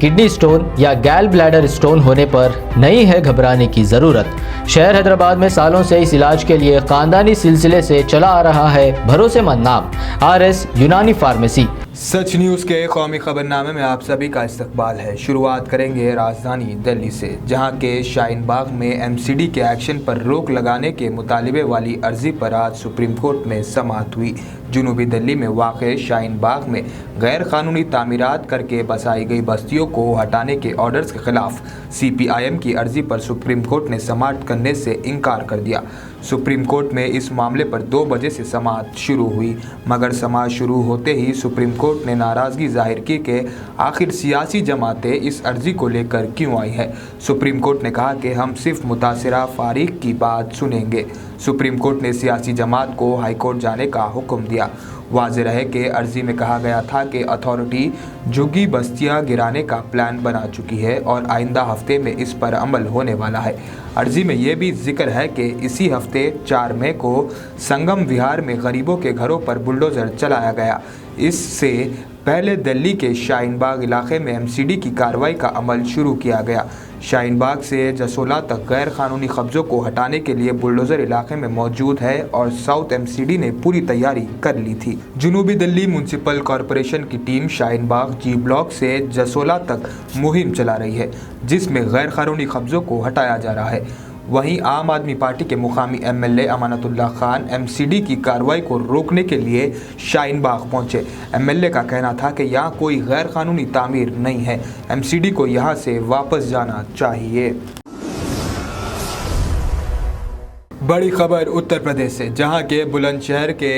Kidney stone या गैल bladder stone होने पर नहीं है घबराने की ज़रूरत। शहर हैदराबाद में सालों से इस इलाज के लिए खानदानी सिलसिले से चला आ रहा है भरोसेमंद नाम RS यूनानी फार्मेसी। सच न्यूज़ के कौमी खबरनामे में आप सभी का इस्तकबाल है। शुरुआत करेंगे राजधानी दिल्ली से, जहां के शाहीन बाग में MCD के एक्शन पर रोक लगाने के मुतालिबे वाली अर्जी पर आज सुप्रीम कोर्ट में समाअत हुई। जनूबी दिल्ली में वाक़ शाहीन बाग में गैर कानूनी तामीरात करके बसाई गई बस्तियों को हटाने के ऑर्डर्स के खिलाफ CPIM की अर्जी पर सुप्रीम कोर्ट ने समाअत करने से इनकार कर दिया। सुप्रीम कोर्ट में इस मामले पर 2 बजे से समाअत शुरू हुई, मगर समाअत शुरू होते ही सुप्रीम कोर्ट ने नाराज़गी जाहिर की कि आखिर सियासी जमातें इस अर्जी को लेकर क्यों आई है। सुप्रीम कोर्ट ने कहा कि हम सिर्फ मुतासिरा फारीक की बात सुनेंगे। सुप्रीम कोर्ट ने सियासी जमात को हाई कोर्ट जाने का हुक्म दिया। वाज़ेह रहे कि अर्जी में कहा गया था कि अथॉरिटी झुग्गी बस्तियां गिराने का प्लान बना चुकी है और आइंदा हफ्ते में इस पर अमल होने वाला है। अर्जी में यह भी जिक्र है कि इसी हफ्ते 4 मई को संगम विहार में गरीबों के घरों पर बुलडोज़र चलाया गया। इससे पहले दिल्ली के शाहीन बाग इलाके में MCD की कार्रवाई का अमल शुरू किया गया। शाहीन बाग से जसोला तक गैर कानूनी कब्ज़ों को हटाने के लिए बुलडोज़र इलाके में मौजूद है और साउथ MCD ने पूरी तैयारी कर ली थी। जनूबी दिल्ली म्यूनसिपल कॉरपोरेशन की team Shaheen Bagh G block से जसोला तक मुहिम चला रही है, जिसमें गैर कानूनी कब्ज़ों को हटाया जा रहा है। वहीं आम आदमी पार्टी के मुकामी MLA अमानतुल्लाह खान MCD की कार्रवाई को रोकने के लिए शाहीन बाग पहुंचे। MLA का कहना था कि यहाँ कोई गैर कानूनी तामीर नहीं है, MCD को यहाँ से वापस जाना चाहिए। बड़ी खबर उत्तर प्रदेश से, जहाँ के बुलंदशहर के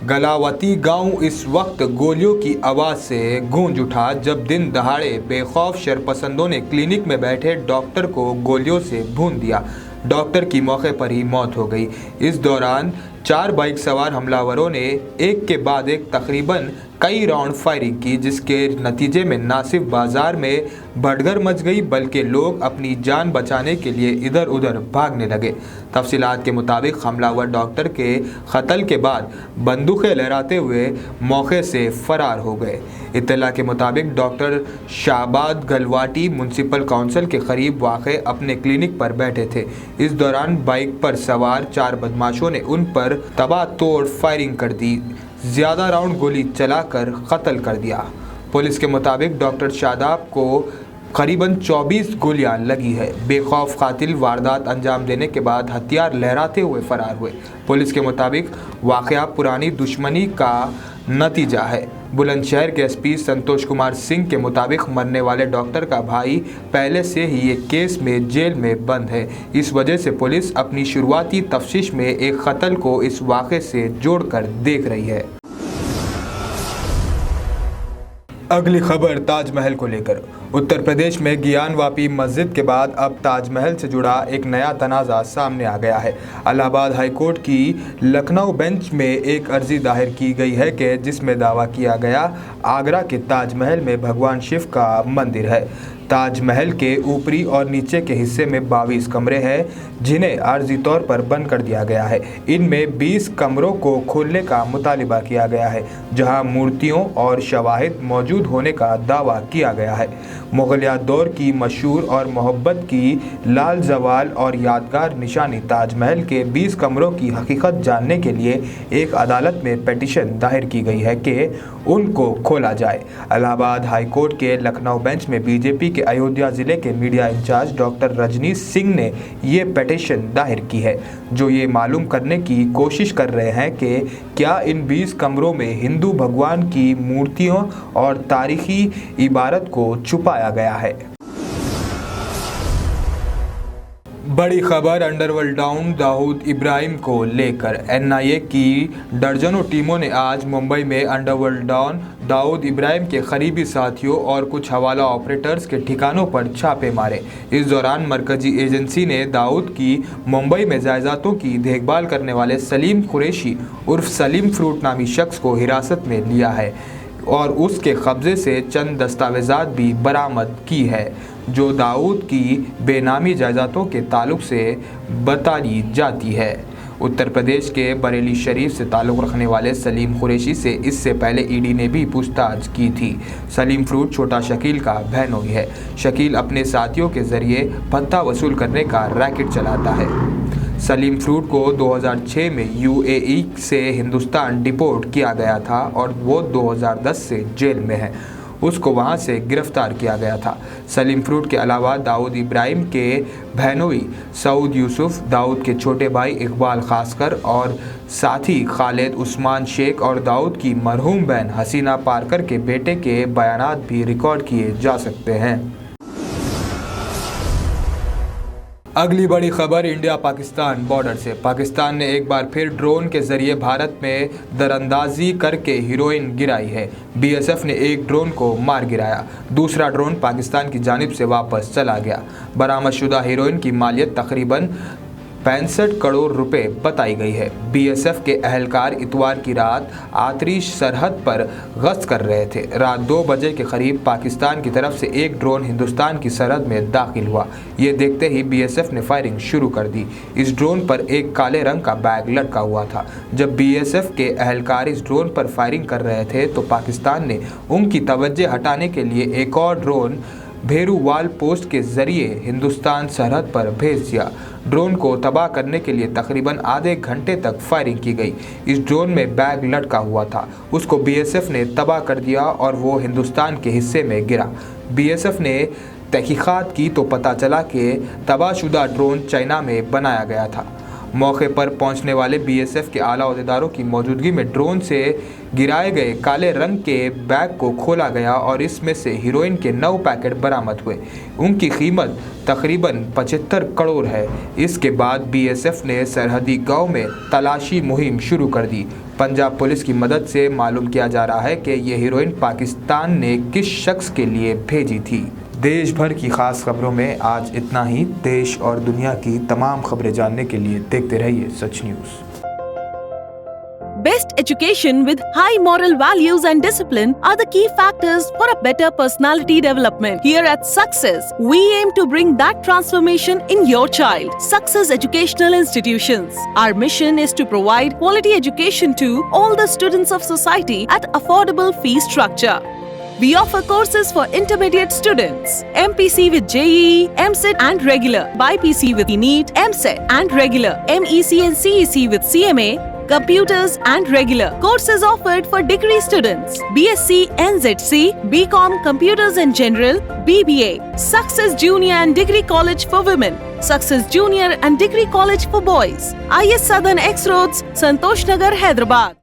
गलावती गांव इस वक्त गोलियों की आवाज़ से गूंज उठा, जब दिन दहाड़े बेखौफ शरपसंदों ने क्लिनिक में बैठे डॉक्टर को गोलियों से भून दिया। डॉक्टर की मौके पर ही मौत हो गई। इस दौरान 4 बाइक सवार हमलावरों ने एक के बाद एक तकरीबन कई राउंड फायरिंग की, जिसके नतीजे में न सिर्फ बाजार में भगदड़ मच गई बल्कि लोग अपनी जान बचाने के लिए इधर उधर भागने लगे। तफसीलात के मुताबिक हमलावर डॉक्टर के कत्ल के बाद बंदूकें लहराते हुए मौके से फरार हो गए। इत्तला के मुताबिक डॉक्टर शाहबाद गलवाटी म्यूनसिपल काउंसिल के करीब वाक़े अपने क्लिनिक पर बैठे थे। इस दौरान बाइक पर सवार 4 बदमाशों ने उन पर तबाह-तोड़ फायरिंग कर दी, ज़्यादा राउंड गोली चलाकर कत्ल कर दिया। पुलिस के मुताबिक डॉक्टर शादाब को करीबन 24 गोलियां लगी है। बेखौफ कातिल वारदात अंजाम देने के बाद हथियार लहराते हुए फरार हुए। पुलिस के मुताबिक वाक़या पुरानी दुश्मनी का नतीजा है। बुलंदशहर के SP संतोष कुमार सिंह के मुताबिक मरने वाले डॉक्टर का भाई पहले से ही एक केस में जेल में बंद है। इस वजह से पुलिस अपनी शुरुआती तफ्तीश में एक कत्ल को इस वाक़े से जोड़कर देख रही है। अगली खबर ताजमहल को लेकर। उत्तर प्रदेश में गियानवापी मस्जिद के बाद अब ताजमहल से जुड़ा एक नया तनाज़ा सामने आ गया है। इलाहाबाद हाई कोर्ट की लखनऊ बेंच में एक अर्जी दायर की गई है कि जिसमें दावा किया गया आगरा के ताजमहल में भगवान शिव का मंदिर है। ताजमहल के ऊपरी और नीचे के हिस्से में 22 कमरे हैं, जिन्हें आर्जी तौर पर बंद कर दिया गया है। इनमें 20 कमरों को खोलने का मुतालिबा किया गया है, जहां मूर्तियों और शवाहिद मौजूद होने का दावा किया गया है। मुगलिया दौर की मशहूर और मोहब्बत की लाल जवाल और यादगार निशानी ताजमहल के 20 कमरों की हकीकत जानने के लिए एक अदालत में पिटीशन दायर की गई है कि उनको खोला जाए। इलाहाबाद हाई कोर्ट के लखनऊ बेंच में BJP के अयोध्या ज़िले के media incharge doctor Rajneesh Singh ने ये पिटीशन दायर की है, जो ये मालूम करने की कोशिश कर रहे हैं कि क्या इन 20 कमरों में हिंदू भगवान की मूर्तियों और तारीखी इबारत को छुपाया गया है। बड़ी खबर अंडरवर्ल्ड डॉन दाऊद इब्राहिम को लेकर। NIA की दर्जनों टीमों ने आज मुंबई में अंडरवर्ल्ड डॉन दाऊद इब्राहिम के करीबी साथियों और कुछ हवाला ऑपरेटर्स के ठिकानों पर छापे मारे। इस दौरान मरकजी एजेंसी ने दाऊद की मुंबई में जायदादों की देखभाल करने वाले सलीम कुरैशी उर्फ सलीम फ्रूट नामी शख्स को हिरासत में लिया है और उसके कब्जे से चंद दस्तावेजात भी बरामद की है, जो दाऊद की बेनामी जायदादों के ताल्लुक से बताई जाती है। उत्तर प्रदेश के बरेली शरीफ से ताल्लुक़ रखने वाले सलीम कुरैशी से इससे पहले ईडी ने भी पूछताछ की थी। सलीम फ्रूट छोटा शकील का बहनोई है। शकील अपने साथियों के जरिए भत्ता वसूल करने का रैकेट चलाता है। सलीम फ्रूट को 2006 में यूएई से हिंदुस्तान डिपोर्ट किया गया था और वो 2010 से जेल में है। उसको वहां से गिरफ्तार किया गया था। सलीम फ्रूट के अलावा दाऊद इब्राहिम के बहनोई सऊद यूसुफ, दाऊद के छोटे भाई इकबाल खासकर और साथी खालिद उस्मान शेख और दाऊद की मरहूम बहन हसीना पारकर के बेटे के बयानात भी रिकॉर्ड किए जा सकते हैं। अगली बड़ी खबर इंडिया पाकिस्तान बॉर्डर से। पाकिस्तान ने एक बार फिर ड्रोन के जरिए भारत में दरअंदाजी करके हीरोइन गिराई है। बीएसएफ ने एक ड्रोन को मार गिराया, दूसरा ड्रोन पाकिस्तान की जानिब से वापस चला गया। बरामदशुदा हीरोइन की मालियत तकरीबन 65 करोड़ रुपए बताई गई है। बीएसएफ के अहलकार इतवार की रात आतरी सरहद पर गश्त कर रहे थे। रात 2 बजे के करीब पाकिस्तान की तरफ से एक ड्रोन हिंदुस्तान की सरहद में दाखिल हुआ। ये देखते ही बीएसएफ ने फायरिंग शुरू कर दी। इस ड्रोन पर एक काले रंग का बैग लटका हुआ था। जब बीएसएफ के अहलकार इस ड्रोन पर फायरिंग कर रहे थे तो पाकिस्तान ने उनकी तवज्जो हटाने के लिए एक और ड्रोन भेरूवाल पोस्ट के जरिए हिंदुस्तान सरहद पर भेज दिया। ड्रोन को तबाह करने के लिए तकरीबन आधे घंटे तक फायरिंग की गई। इस ड्रोन में बैग लटका हुआ था, उसको बीएसएफ ने तबाह कर दिया और वो हिंदुस्तान के हिस्से में गिरा। बीएसएफ ने तहकीकात की तो पता चला कि तबाहशुदा ड्रोन चाइना में बनाया गया था। मौके पर पहुंचने वाले बीएसएफ के आला अहदेदारों की मौजूदगी में ड्रोन से गिराए गए काले रंग के बैग को खोला गया और इसमें से हीरोइन के 9 पैकेट बरामद हुए। उनकी कीमत तकरीबन 75 करोड़ है। इसके बाद बीएसएफ ने सरहदी गांव में तलाशी मुहिम शुरू कर दी। पंजाब पुलिस की मदद से मालूम किया जा रहा है कि ये हीरोइन पाकिस्तान ने किस शख्स के लिए भेजी थी। देश भर की खास खबरों में आज इतना ही। देश और दुनिया की तमाम खबरें जानने के लिए देखते रहिए सच news. Best education with high moral values and discipline are the key factors for a better personality development. Here at Success, we aim to bring that transformation in your child. Success Educational Institutions. Our mission is to provide quality education to all the students of society at affordable fee structure. We offer courses for intermediate students, MPC with JEE, MCET and regular, BPC with NEET, MCET and regular, MEC and CEC with CMA, computers and regular. Courses offered for degree students, BSc, NZC, BCom, computers in general, BBA, Success Junior and Degree College for women, Success Junior and Degree College for boys, IS Southern X Roads, Santosh Nagar, Hyderabad.